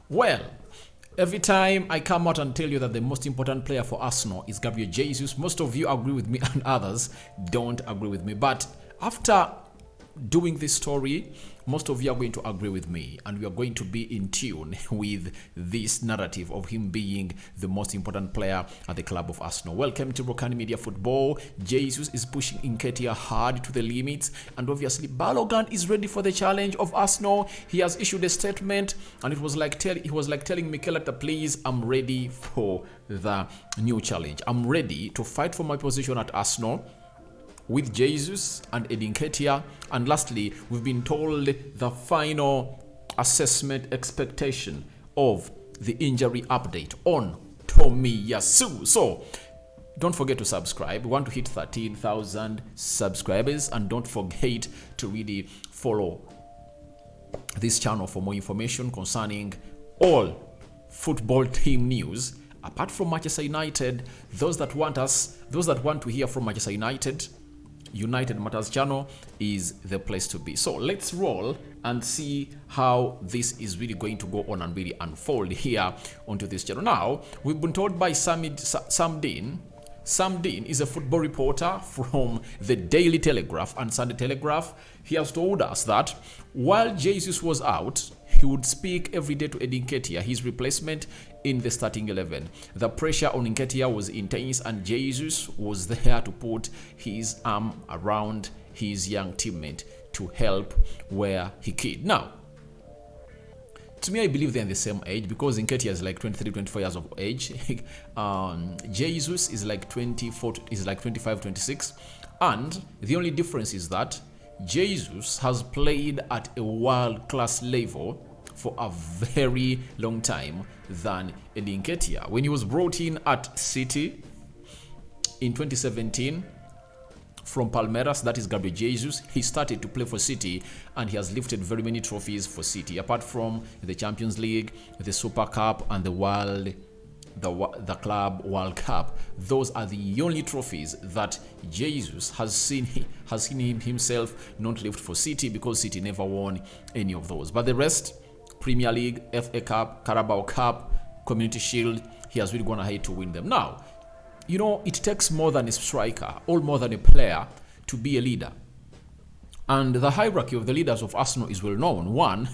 Well, every time I come out and tell you that the most important player for Arsenal is Gabriel Jesus, most of you agree with me and others don't agree with me. But after doing this story, most of you are going to agree with me, and we are going to be in tune with this narrative of him being the most important player at the club of Arsenal. Welcome to Rokani Media Football. Jesus is pushing Nketiah hard to the limits, and obviously Balogun is ready for the challenge of Arsenal. He has issued a statement, and he was like telling Mikel Arteta, please, I'm ready for the new challenge. I'm ready to fight for my position at Arsenal with Jesus and Nketiah. And lastly, we've been told the final assessment expectation of the injury update on Tomiyasu. So don't forget to subscribe. We want to hit 13,000 subscribers, and don't forget to really follow this channel for more information concerning all football team news. Apart from Manchester United, those that want to hear from Manchester United Matters channel is the place to be. So let's roll and see how this is really going to go on and really unfold here onto this channel. Now, we've been told by Sam Dean. Sam Dean is a football reporter from the Daily Telegraph and Sunday Telegraph. He has told us that while Jesus was out, he would speak every day to Nketiah, his replacement in the starting 11. The pressure on Nketiah was intense, and Jesus was there to put his arm around his young teammate to help where he could. Now, to me, I believe they're in the same age, because Nketiah is like 23, 24 years of age. Jesus is like 24, is like 25, 26. And the only difference is that Jesus has played at a world-class level for a very long time than Nketiah. When he was brought in at City in 2017 from Palmeiras, that is Gabriel Jesus, he started to play for City, and he has lifted very many trophies for City, apart from the Champions League, the Super Cup, and the Club World Cup. Those are the only trophies that Jesus has seen him himself not lift for City, because City never won any of those. But the rest, Premier League, FA Cup, Carabao Cup, Community Shield, he has really gone ahead to win them. Now, you know, it takes more than a striker or more than a player to be a leader. And the hierarchy of the leaders of Arsenal is well known. One,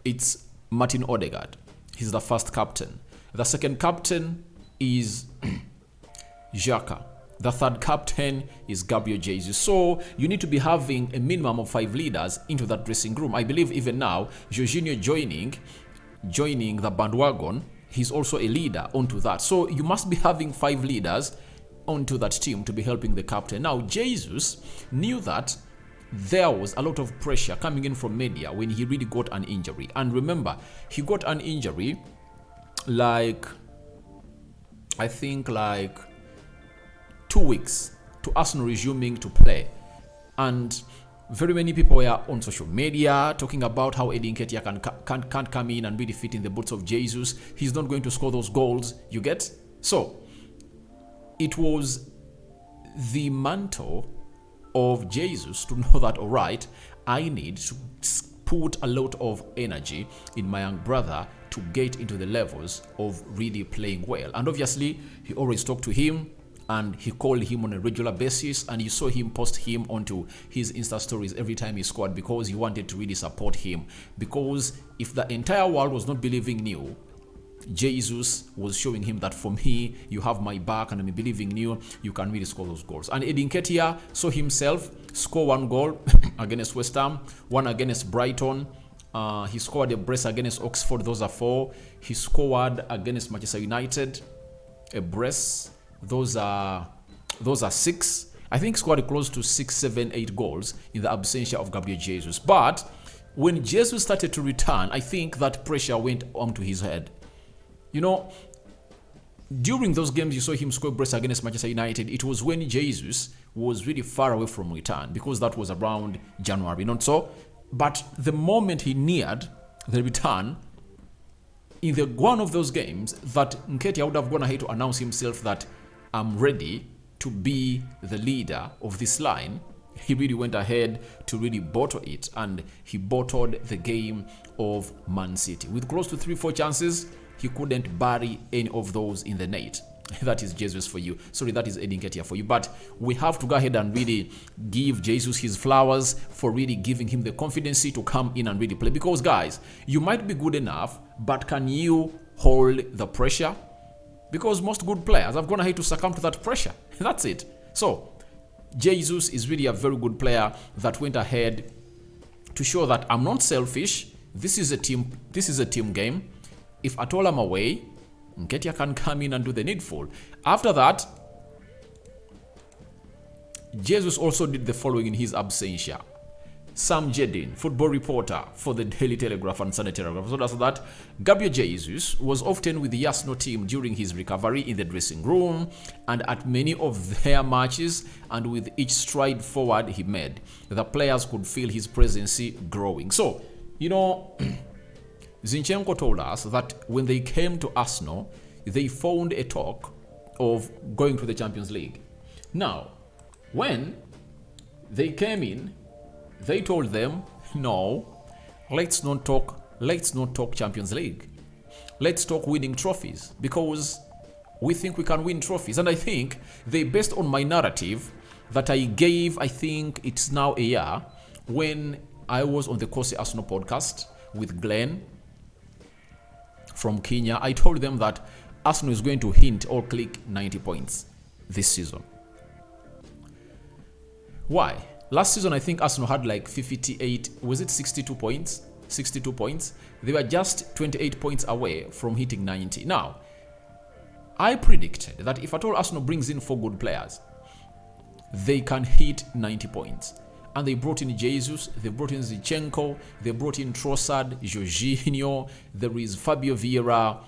it's Martin Odegaard. He's the first captain. The second captain is Xhaka. The third captain is Gabriel Jesus. So you need to be having a minimum of 5 leaders into that dressing room. I believe even now, Jorginho joining the bandwagon, he's also a leader onto that. So you must be having 5 leaders onto that team to be helping the captain. Now, Jesus knew that there was a lot of pressure coming in from media when he really got an injury. And remember, he got an injury like 2 weeks to Arsenal resuming to play. And very many people were on social media talking about how Nketiah can't come in and really fit in the boots of Jesus. He's not going to score those goals, you get? So, it was the mantle of Jesus to know that, all right, I need to put a lot of energy in my young brother to get into the levels of really playing well. And obviously, he always talked to him, and he called him on a regular basis, and you saw him post him onto his Insta stories every time he scored, because he wanted to really support him. Because if the entire world was not believing in you, Jesus was showing him that, for me, you have my back, and I'm believing in you, you can really score those goals. And Nketiah saw himself score 1 goal against West Ham, 1 against Brighton. He scored a brace against Oxford, those are 4. He scored against Manchester United, a brace. Those are 6. I think scored close to 6, 7, 8 goals in the absentia of Gabriel Jesus. But when Jesus started to return, I think that pressure went onto his head. You know, during those games you saw him score brace against Manchester United, it was when Jesus was really far away from return, because that was around January, not so. But the moment he neared the return, in the one of those games, that Nketiah would have gone ahead to announce himself that I'm ready to be the leader of this line, he really went ahead to really bottle it, and he bottled the game of Man City. With close to 3-4 chances, he couldn't bury any of those in the net. That is Jesus for you. Sorry, that is Edin Ketia for you. But we have to go ahead and really give Jesus his flowers for really giving him the confidence to come in and really play. Because, guys, you might be good enough, but can you hold the pressure? Because most good players have gone ahead to succumb to that pressure. That's it. So, Jesus is really a very good player that went ahead to show that I'm not selfish. This is a team game. If at all I'm away, Nketiah can come in and do the needful. After that, Jesus also did the following in his absentia. Sam Jedin, football reporter for the Daily Telegraph and Sunday Telegraph, told us that Gabriel Jesus was often with the Arsenal team during his recovery in the dressing room and at many of their matches, and with each stride forward he made, the players could feel his presence growing. So, Zinchenko told us that when they came to Arsenal, they found a talk of going to the Champions League. Now, when they came in, they told them, no, let's not talk Champions League. Let's talk winning trophies, because we think we can win trophies. And I think they based on my narrative that I gave, I think it's now a year, when I was on the Kosi Arsenal podcast with Glenn from Kenya. I told them that Arsenal is going to hint or click 90 points this season. Why? Last season, I think Arsenal had like 58, was it 62 points? 62 points. They were just 28 points away from hitting 90. Now, I predicted that if at all Arsenal brings in 4 good players, they can hit 90 points. And they brought in Jesus, they brought in Zinchenko, they brought in Trossard, Jorginho, there is Fabio Vieira,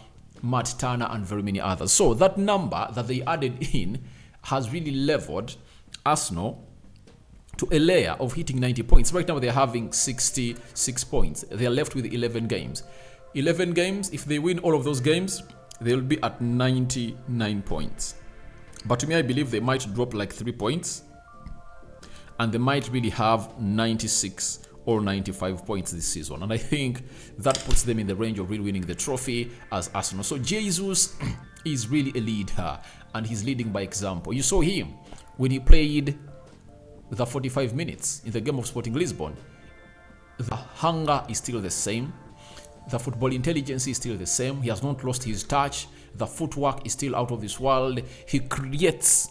Matt Turner, and very many others. So that number that they added in has really leveled Arsenal to a layer of hitting 90 points. Right now they're having 66 points. They are left with 11 games. 11 games, if they win all of those games, they'll be at 99 points. But to me, I believe they might drop like 3 points, and they might really have 96 or 95 points this season. And I think that puts them in the range of really winning the trophy as Arsenal. So Jesus is really a leader, and he's leading by example. You saw him when he played the 45 minutes in the game of Sporting Lisbon. The hunger is still the same. The football intelligence is still the same. He has not lost his touch. The footwork is still out of this world. He creates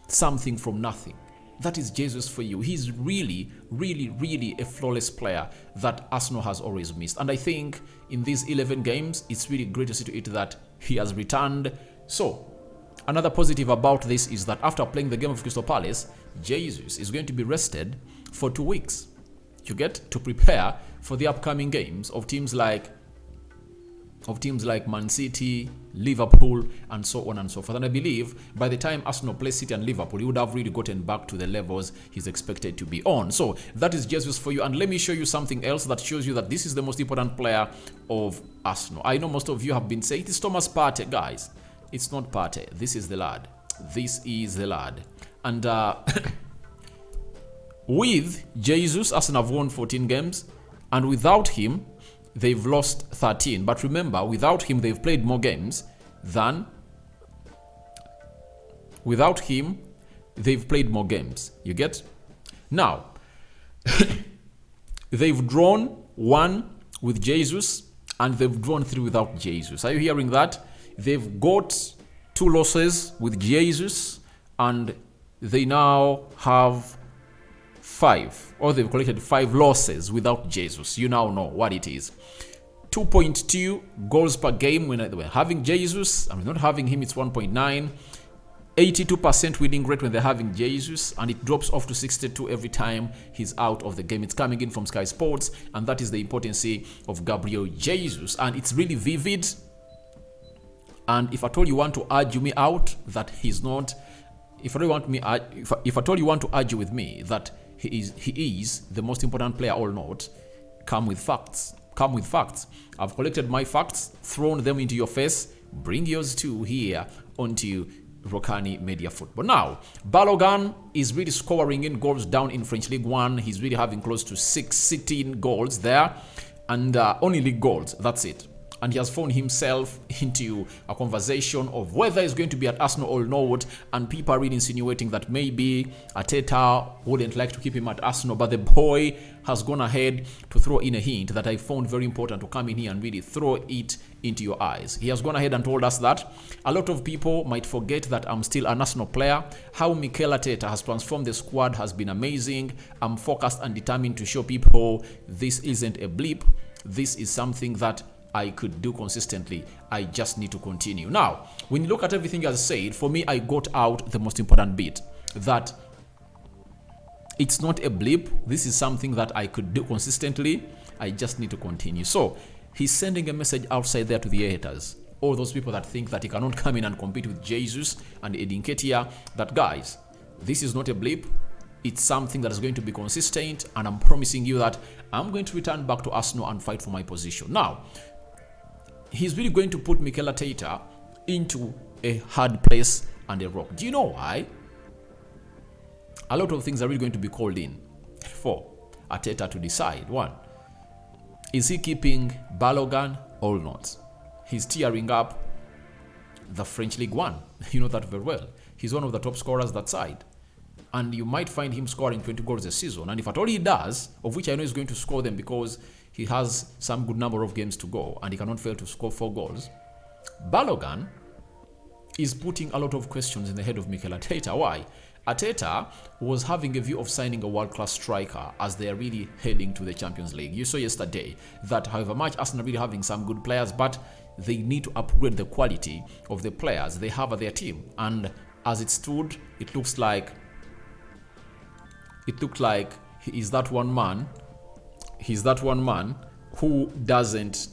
something from nothing. That is Jesus for you. He's really, really, really a flawless player that Arsenal has always missed. And I think in these 11 games, it's really great to see to it that he has returned. So, another positive about this is that after playing the game of Crystal Palace, Jesus is going to be rested for 2 weeks. You get to prepare for the upcoming games of teams like Man City, Liverpool, and so on and so forth. And I believe by the time Arsenal plays City and Liverpool, he would have really gotten back to the levels he's expected to be on. So that is Jesus for you. And let me show you something else that shows you that this is the most important player of Arsenal. I know most of you have been saying it is Thomas Partey. Guys, it's not Partey. This is the lad. This is the lad. And with Jesus, Arsenal have won 14 games. And without him, they've lost 13. But remember, without him, they've played more games than... Without him, they've played more games. You get? Now, they've drawn 1 with Jesus, and they've drawn 3 without Jesus. Are you hearing that? They've got 2 losses with Jesus, and they now have 5, or they've collected 5 losses without Jesus. You now know what it is. 2.2 goals per game when they were having Jesus, and not having him, it's 1.9. 82% winning rate when they're having Jesus, and it drops off to 62 every time he's out of the game. It's coming in from Sky Sports, and that is the importance of Gabriel Jesus. And it's really vivid. And if at all you want to argue me out that he's not, if at all you want to argue with me that he is the most important player or not, come with facts. Come with facts. I've collected my facts, thrown them into your face. Bring yours too here onto Rokani Media Football. Now, Balogun is really scoring in goals down in French League One. He's really having close to 16 goals there, and only league goals. That's it. And he has found himself into a conversation of whether he's going to be at Arsenal or not. And people are really insinuating that maybe Arteta wouldn't like to keep him at Arsenal. But the boy has gone ahead to throw in a hint that I found very important to come in here and really throw it into your eyes. He has gone ahead and told us that a lot of people might forget that I'm still an Arsenal player. How Mikel Arteta has transformed the squad has been amazing. I'm focused and determined to show people this isn't a blip. This is something that I could do consistently. I just need to continue. Now, when you look at everything he has said, for me, I got out the most important bit, that it's not a blip. This is something that I could do consistently. I just need to continue. So he's sending a message outside there to the haters, all those people that think that he cannot come in and compete with Jesus and Eddie Nketiah, that guys, this is not a blip. It's something that is going to be consistent, and I'm promising you that I'm going to return back to Arsenal and fight for my position. Now, he's really going to put Mikel Arteta into a hard place and a rock. Do you know why? A lot of things are really going to be called in for Arteta to decide. One, is he keeping Balogun or not? He's tearing up the French League One. You know that very well. He's one of the top scorers that side. And you might find him scoring 20 goals a season. And if at all he does, of which I know he's going to score them because he has some good number of games to go and he cannot fail to score 4 goals, Balogun is putting a lot of questions in the head of Mikel Arteta. Why? Arteta was having a view of signing a world-class striker as they are really heading to the Champions League. You saw yesterday that however much Arsenal are really having some good players, but they need to upgrade the quality of the players they have at their team. And as it stood, it looked like he's that one man who doesn't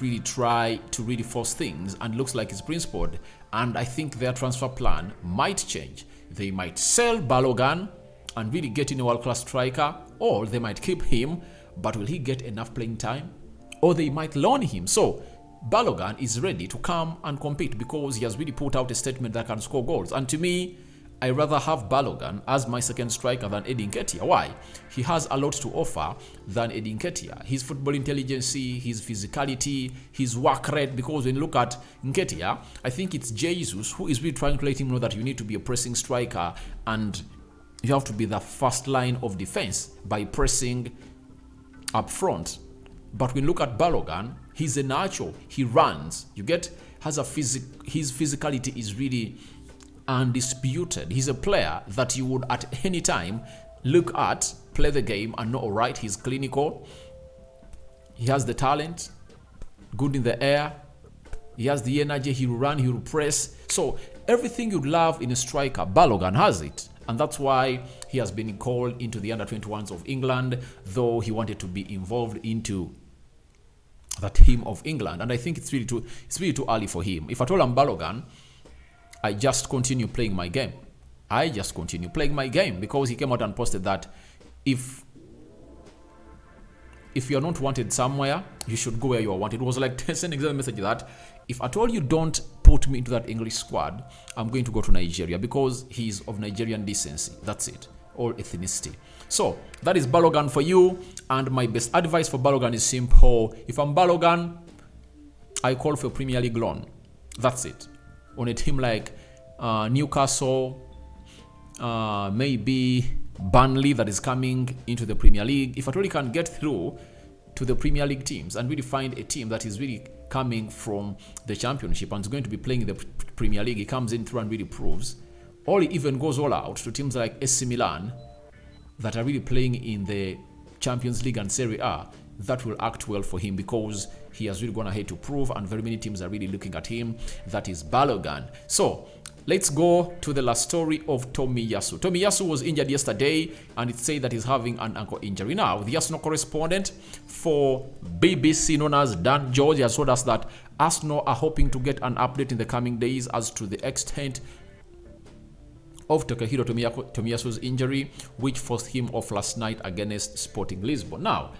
really try to really force things and looks like he's principled. And I think their transfer plan might change. They might sell Balogun and really get in a world-class striker, or they might keep him, but will he get enough playing time? Or they might loan him. So Balogun is ready to come and compete because he has really put out a statement that can score goals. And to me, I rather have Balogun as my second striker than Eddie Nketiah. Why? He has a lot to offer than Eddie Nketiah. His football intelligence, his physicality, his work rate. Because when you look at Nketiah, I think it's Jesus who is really trying to let him know that you need to be a pressing striker and you have to be the first line of defense by pressing up front. But when you look at Balogun, he's a natural. He runs. His physicality is really undisputed. He's a player that you would at any time look at, play the game and know, all right, he's clinical. He has the talent, good in the air. He has the energy, he will run, he will press. So everything you'd love in a striker, Balogun has it. And that's why he has been called into the under-21s of England, though he wanted to be involved into the team of England. And I think it's really too early for him. If at all I'm Balogun, I just continue playing my game. Because he came out and posted that if you're not wanted somewhere, you should go where you are wanted. It was like sending a message that if at all you don't put me into that English squad, I'm going to go to Nigeria because he's of Nigerian decency. That's it. Or ethnicity. So that is Balogun for you. And my best advice for Balogun is simple. If I'm Balogun, I call for a Premier League loan. That's it. On a team like Newcastle, maybe Burnley that is coming into the Premier League. If at all he can get through to the Premier League teams and really find a team that is really coming from the Championship and is going to be playing in the Premier League, he comes in through and really proves. Or he even goes all out to teams like AC Milan that are really playing in the Champions League and Serie A. That will act well for him because he has really gone ahead to prove, and very many teams are really looking at him. That is Balogun. So let's go to the last story of Tomiyasu. Tomiyasu was injured yesterday, and it's said that he's having an ankle injury. Now, the Arsenal correspondent for BBC, known as Dan George, has told us that Arsenal are hoping to get an update in the coming days as to the extent of Takehiro Tomiyasu's injury, which forced him off last night against Sporting Lisbon. Now,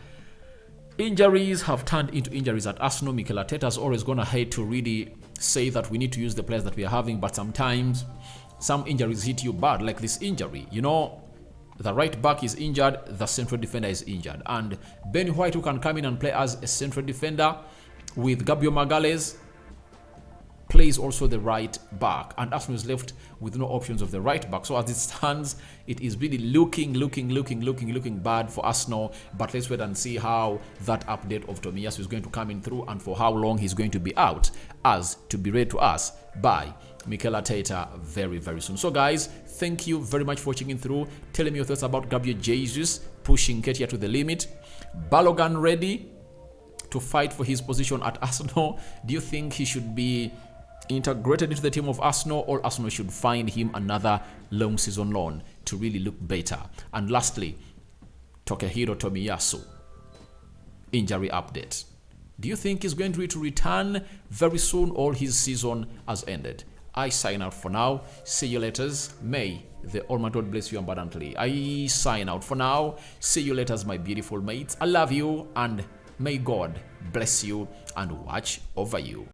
injuries have turned into injuries at Arsenal. Mikel Arteta has always gone ahead to really say that we need to use the players that we are having, but sometimes some injuries hit you bad, like this injury. You know, the right back is injured, the central defender is injured, and Ben White, who can come in and play as a central defender with Gabriel Magalhaes, plays also the right back, and Arsenal is left with no options of the right back. So as it stands, it is really looking bad for Arsenal. But let's wait and see how that update of Tomiyasu is going to come in through, and for how long he's going to be out, as to be read to us by Mikel Arteta very soon. So guys, thank you very much for watching in through, telling me your thoughts about Gabriel Jesus pushing Ketia to the limit. Balogun ready to fight for his position at Arsenal. Do you think he should be integrated into the team of Arsenal, or Arsenal should find him another long season loan to really look better? And lastly, Takehiro Tomiyasu injury update. Do you think he's going to return very soon, or his season has ended? I sign out for now. See you later. May the Almighty God bless you abundantly. I sign out for now. See you later, my beautiful mates. I love you, and may God bless you and watch over you.